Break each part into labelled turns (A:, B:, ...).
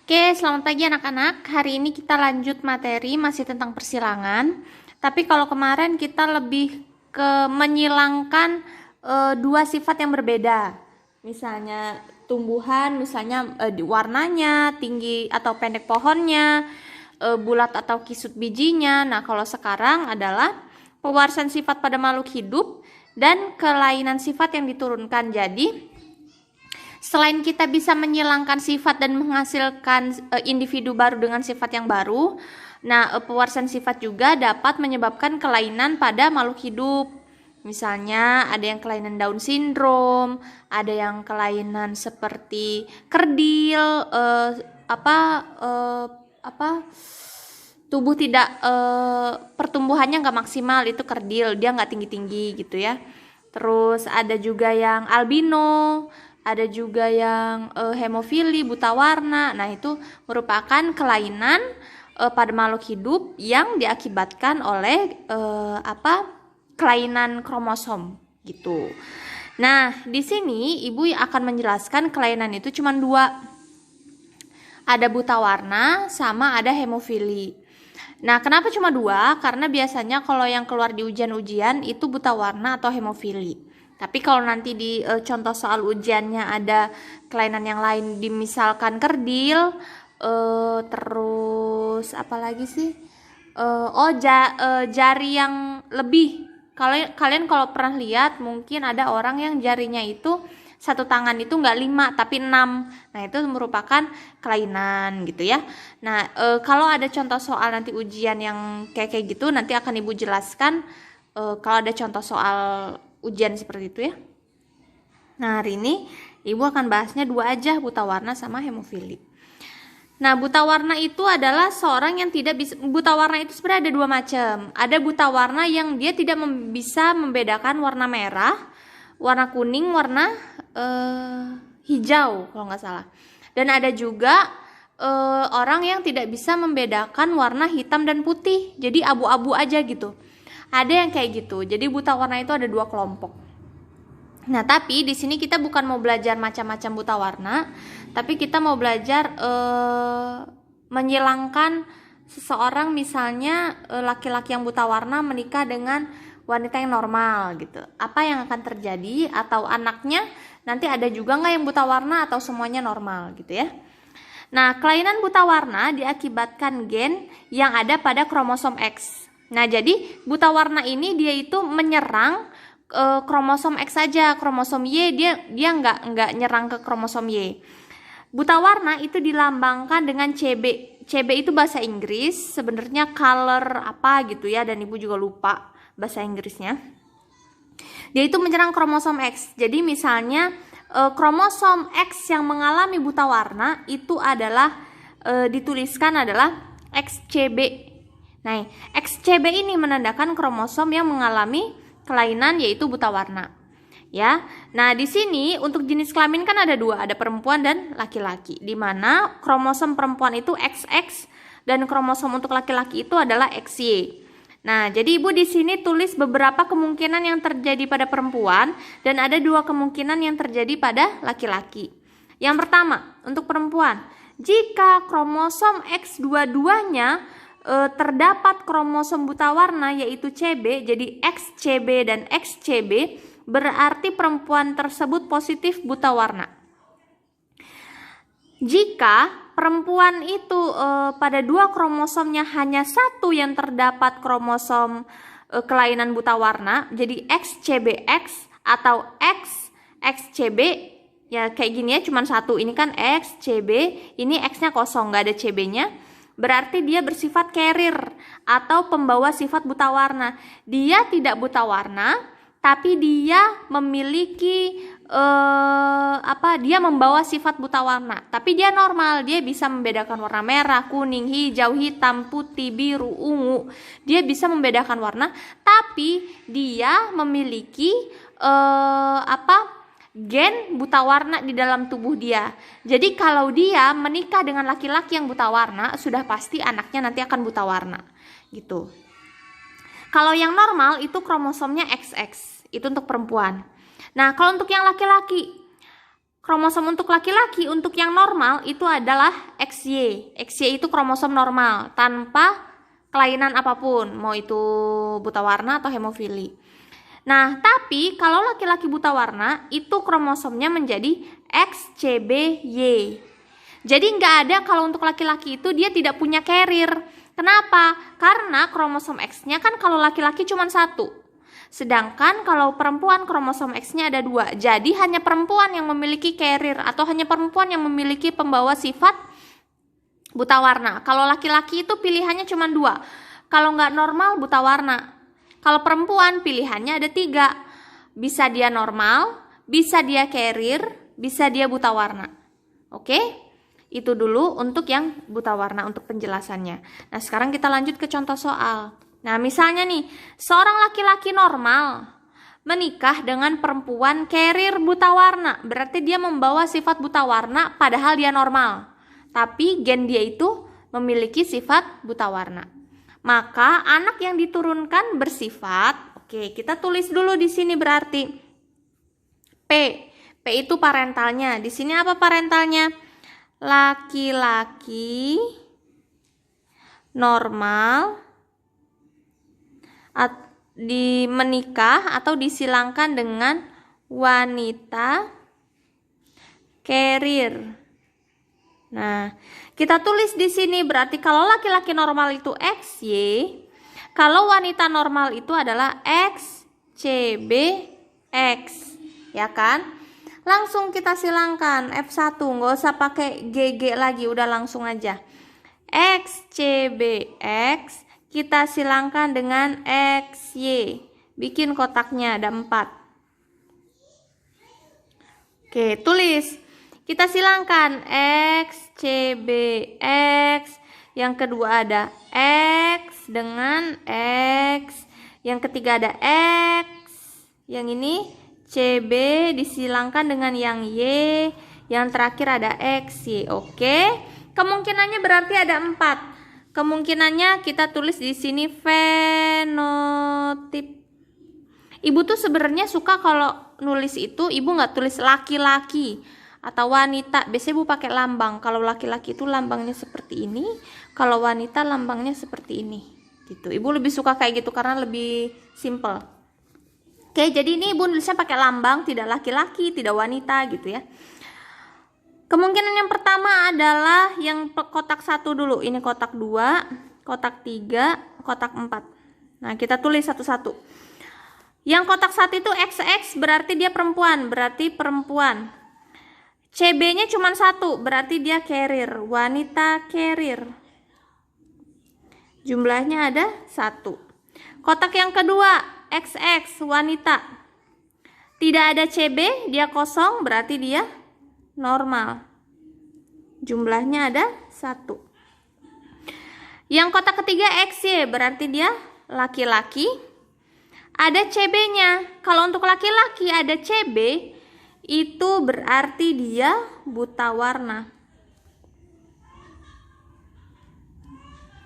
A: Oke, selamat pagi anak-anak. Hari ini kita lanjut materi masih tentang persilangan. Tapi kalau kemarin kita lebih ke menyilangkan dua sifat yang berbeda. Misalnya tumbuhan, misalnya warnanya, tinggi atau pendek pohonnya, bulat atau kisut bijinya. Nah, kalau sekarang adalah pewarisan sifat pada makhluk hidup dan kelainan sifat yang diturunkan. Jadi selain kita bisa menyilangkan sifat dan menghasilkan individu baru dengan sifat yang baru, nah pewarisan sifat juga dapat menyebabkan kelainan pada makhluk hidup. Misalnya ada yang kelainan Down syndrome, ada yang kelainan seperti kerdil, tubuh tidak pertumbuhannya nggak maksimal, itu kerdil, dia nggak tinggi-tinggi gitu ya. Terus ada juga yang albino, ada juga yang hemofili, buta warna. Nah, itu merupakan kelainan pada makhluk hidup yang diakibatkan oleh kelainan kromosom gitu. Nah, di sini Ibu akan menjelaskan kelainan itu cuma dua. Ada buta warna sama ada hemofili. Nah, kenapa cuma dua? Karena biasanya kalau yang keluar di ujian-ujian itu buta warna atau hemofili. Tapi kalau nanti di contoh soal ujiannya ada kelainan yang lain, misalkan kerdil, terus apa lagi sih? Jari yang lebih. Kalian kalau pernah lihat, mungkin ada orang yang jarinya itu satu tangan itu nggak 5 tapi 6. Nah, itu merupakan kelainan gitu ya. Nah, kalau ada contoh soal nanti ujian yang kayak gitu, nanti akan Ibu jelaskan kalau ada contoh soal ujian seperti itu ya. Nah, hari ini Ibu akan bahasnya dua aja, buta warna sama hemofili. Nah, buta warna itu adalah seorang yang tidak bisa, buta warna itu sebenarnya ada dua macam. Ada buta warna yang dia tidak bisa membedakan warna merah, warna kuning, warna hijau kalau nggak salah. Dan ada juga orang yang tidak bisa membedakan warna hitam dan putih, jadi abu-abu aja gitu. Ada yang kayak gitu. Jadi buta warna itu ada dua kelompok. Nah, tapi di sini kita bukan mau belajar macam-macam buta warna, tapi kita mau belajar menyilangkan seseorang, misalnya laki-laki yang buta warna menikah dengan wanita yang normal gitu. Apa yang akan terjadi? Atau anaknya nanti ada juga nggak yang buta warna atau semuanya normal gitu ya. Nah, kelainan buta warna diakibatkan gen yang ada pada kromosom X. Nah, jadi buta warna ini dia itu menyerang kromosom X saja, kromosom Y dia nggak nyerang ke kromosom Y. Buta warna itu dilambangkan dengan CB. CB itu bahasa Inggris, sebenarnya color apa gitu ya, dan Ibu juga lupa bahasa Inggrisnya. Dia itu menyerang kromosom X. Jadi misalnya kromosom X yang mengalami buta warna itu adalah dituliskan adalah XCB. Nah, XCB ini menandakan kromosom yang mengalami kelainan yaitu buta warna. Ya. Nah, di sini untuk jenis kelamin kan ada dua, ada perempuan dan laki-laki. Di mana kromosom perempuan itu XX dan kromosom untuk laki-laki itu adalah XY. Nah, jadi Ibu di sini tulis beberapa kemungkinan yang terjadi pada perempuan dan ada dua kemungkinan yang terjadi pada laki-laki. Yang pertama, untuk perempuan, jika kromosom X dua-duanya terdapat kromosom buta warna yaitu CB, jadi XCB dan XCB, berarti perempuan tersebut positif buta warna. Jika perempuan itu pada dua kromosomnya hanya satu yang terdapat kromosom kelainan buta warna, jadi XCBX atau XXCB, ya kayak gini ya, cuma satu, ini kan XCB, ini X-nya kosong, nggak ada CB-nya. Berarti dia bersifat carrier atau pembawa sifat buta warna. Dia tidak buta warna, tapi dia memiliki dia membawa sifat buta warna. Tapi dia normal, dia bisa membedakan warna merah, kuning, hijau, hitam, putih, biru, ungu. Dia bisa membedakan warna, tapi dia memiliki gen buta warna di dalam tubuh dia. Jadi kalau dia menikah dengan laki-laki yang buta warna, sudah pasti anaknya nanti akan buta warna gitu. Kalau yang normal itu kromosomnya XX, itu untuk perempuan. Nah, kalau untuk yang laki-laki, kromosom untuk laki-laki untuk yang normal itu adalah XY. XY itu kromosom normal tanpa kelainan apapun, mau itu buta warna atau hemofili. Nah, tapi kalau laki-laki buta warna itu kromosomnya menjadi XCBY. Jadi nggak ada kalau untuk laki-laki itu dia tidak punya carrier. Kenapa? Karena kromosom X-nya kan kalau laki-laki cuma 1. Sedangkan kalau perempuan kromosom X-nya ada 2. Jadi hanya perempuan yang memiliki carrier atau hanya perempuan yang memiliki pembawa sifat buta warna. Kalau laki-laki itu pilihannya cuma 2. Kalau nggak normal buta warna. Kalau perempuan pilihannya ada 3. Bisa dia normal, bisa dia carrier, bisa dia buta warna. Oke? Itu dulu untuk yang buta warna untuk penjelasannya. Nah, sekarang kita lanjut ke contoh soal. Nah, misalnya nih, seorang laki-laki normal menikah dengan perempuan carrier buta warna. Berarti dia membawa sifat buta warna padahal dia normal. Tapi gen dia itu memiliki sifat buta warna. Maka anak yang diturunkan bersifat, oke, kita tulis dulu di sini berarti P. P itu parentalnya. Di sini apa parentalnya? Laki-laki normal menikah atau disilangkan dengan wanita carrier. Nah, kita tulis di sini berarti kalau laki-laki normal itu XY, kalau wanita normal itu adalah XCBX, ya kan? Langsung kita silangkan F1, nggak usah pakai GG lagi, udah langsung aja. XCBX kita silangkan dengan XY. Bikin kotaknya ada 4. Oke, tulis. Kita silangkan XCBX. Yang kedua ada X dengan X. Yang ketiga ada X. Yang ini CB disilangkan dengan yang Y. Yang terakhir ada XY. Oke. Kemungkinannya berarti ada 4. Kemungkinannya kita tulis di sini fenotip. Ibu tuh sebenarnya suka kalau nulis itu ibu nggak tulis laki-laki atau wanita. Biasanya ibu pakai lambang. Kalau laki-laki itu lambangnya seperti ini, kalau wanita lambangnya seperti ini. Gitu. Ibu lebih suka kayak gitu karena lebih simple. Oke, jadi ini ibu nulisnya pakai lambang, tidak laki-laki, tidak wanita gitu ya. Kemungkinan yang pertama adalah yang kotak 1 dulu. Ini kotak 2, kotak 3, kotak 4. Nah, kita tulis satu-satu. Yang kotak 1 itu XX berarti dia perempuan, berarti perempuan. CB-nya cuma 1, berarti dia carrier, wanita carrier. Jumlahnya ada 1. Kotak yang kedua, XX, wanita. Tidak ada CB, dia kosong, berarti dia normal. Jumlahnya ada 1. Yang kotak ketiga XY berarti dia laki-laki. Ada CB-nya. Kalau untuk laki-laki ada CB, itu berarti dia buta warna.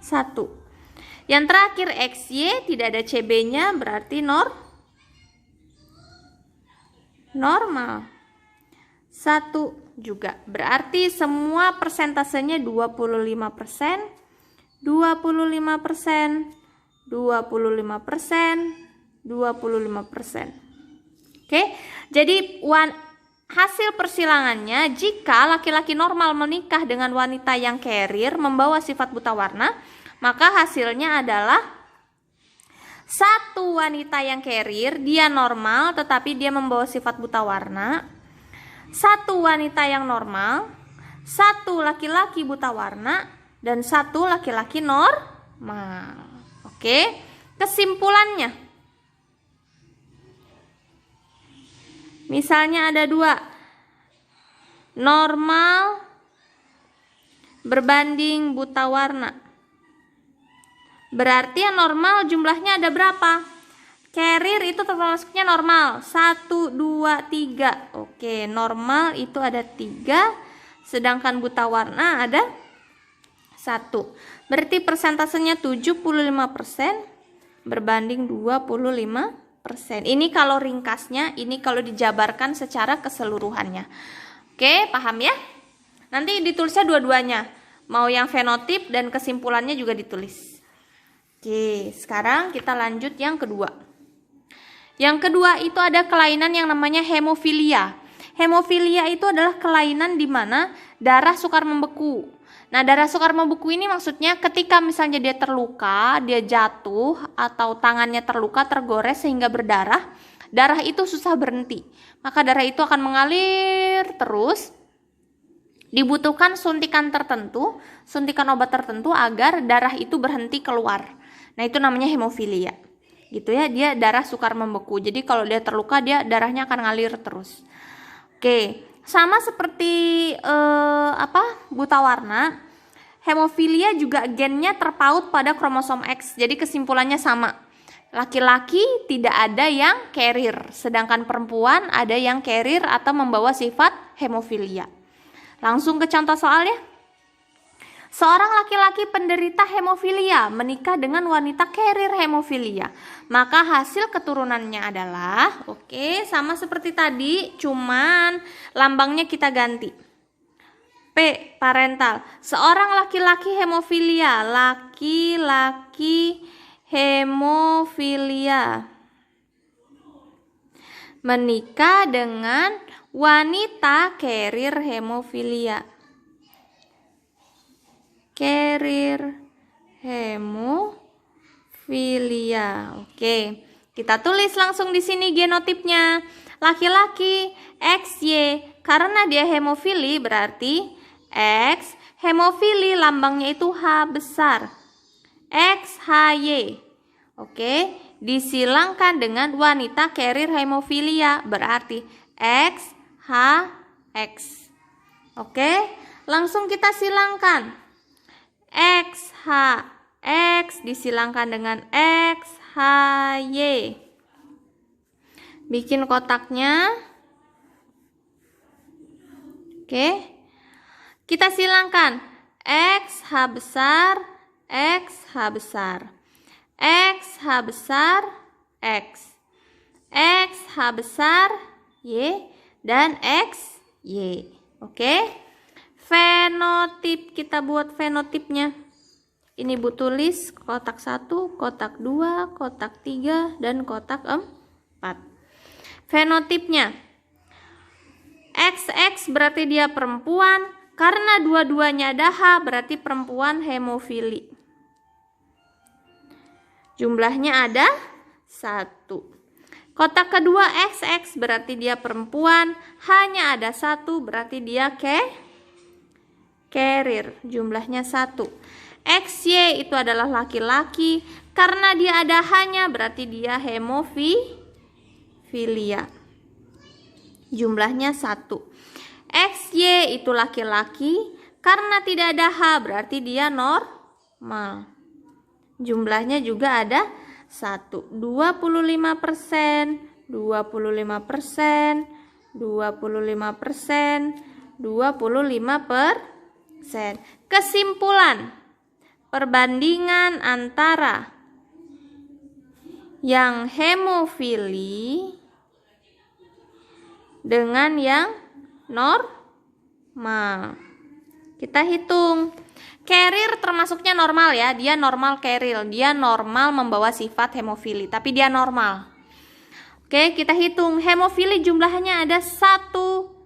A: 1. Yang terakhir XY tidak ada CB-nya berarti normal. 1 juga. Berarti semua persentasenya 25%, 25%, 25%, 25%. Oke. Jadi hasil persilangannya jika laki-laki normal menikah dengan wanita yang carrier membawa sifat buta warna, maka hasilnya adalah 1 wanita yang carrier dia normal tetapi dia membawa sifat buta warna. 1 wanita yang normal, 1 laki-laki buta warna, dan 1 laki-laki normal. Oke, kesimpulannya. Misalnya ada 2. Normal berbanding buta warna. Berarti yang normal jumlahnya ada berapa? Carrier itu termasuknya normal 1, 2, 3. Oke, normal itu ada 3. Sedangkan buta warna ada 1. Berarti persentasenya 75% berbanding 25%. Ini kalau ringkasnya, ini kalau dijabarkan secara keseluruhannya. Oke, paham ya? Nanti ditulisnya dua-duanya. Mau yang fenotip dan kesimpulannya juga ditulis. Oke, sekarang kita lanjut yang kedua. Yang kedua itu ada kelainan yang namanya hemofilia. Hemofilia itu adalah kelainan di mana darah sukar membeku. Nah, darah sukar membeku ini maksudnya ketika misalnya dia terluka, dia jatuh atau tangannya terluka, tergores sehingga berdarah, darah itu susah berhenti. Maka darah itu akan mengalir terus. Dibutuhkan suntikan tertentu, suntikan obat tertentu agar darah itu berhenti keluar. Nah, itu namanya hemofilia. Gitu ya, dia darah sukar membeku. Jadi kalau dia terluka, dia darahnya akan ngalir terus. Oke, sama seperti buta warna, hemofilia juga gennya terpaut pada kromosom X. Jadi kesimpulannya sama. Laki-laki tidak ada yang carrier, sedangkan perempuan ada yang carrier atau membawa sifat hemofilia. Langsung ke contoh soal ya. Seorang laki-laki penderita hemofilia menikah dengan wanita carrier hemofilia. Maka hasil keturunannya adalah, sama seperti tadi, cuman lambangnya kita ganti. P, parental. Seorang laki-laki hemofilia, laki-laki hemofilia menikah dengan wanita carrier hemofilia. Carrier hemofilia. Oke, kita tulis langsung di sini genotipnya. Laki-laki XY, karena dia hemofili berarti X, hemofili lambangnya itu H besar. XHY. Oke, disilangkan dengan wanita carrier hemofilia berarti XHX. Oke, langsung kita silangkan. XHX disilangkan dengan XHY. Bikin kotaknya. Oke, kita silangkan XH besar, XH besar, XH besar, X, XH besar, Y, dan X, Y. Oke, fenotip, kita buat fenotipnya. Ini Bu tulis kotak 1, kotak 2, kotak 3, dan kotak 4. Fenotipnya XX berarti dia perempuan, karena dua-duanya ada H berarti perempuan hemofili. Jumlahnya ada 1. Kotak kedua XX berarti dia perempuan, hanya ada 1 berarti dia carrier, jumlahnya 1. XY itu adalah laki-laki, karena dia ada hanya berarti dia hemofilia, jumlahnya 1. XY itu laki-laki, karena tidak ada H berarti dia normal, jumlahnya juga ada 1. 25%, 25%, 25%, 25%. Kesimpulan, perbandingan antara yang hemofili dengan yang normal. Kita hitung. Carrier termasuknya normal ya, dia normal carrier, dia normal membawa sifat hemofili, tapi dia normal. Oke, kita hitung. Hemofili jumlahnya ada 1,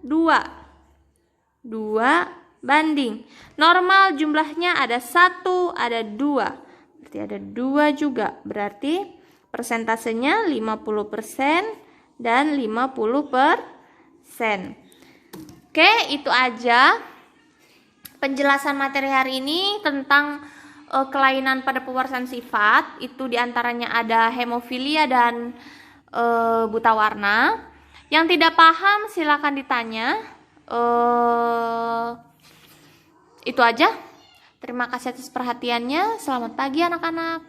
A: 2. 2 banding. Normal jumlahnya ada 1, ada 2. Berarti ada 2 juga. Berarti persentasenya 50% dan 50%. Oke, itu aja penjelasan materi hari ini tentang kelainan pada pewarasan sifat. Itu diantaranya ada hemofilia dan buta warna. Yang tidak paham silakan ditanya. Itu aja. Terima kasih atas perhatiannya. Selamat pagi anak-anak.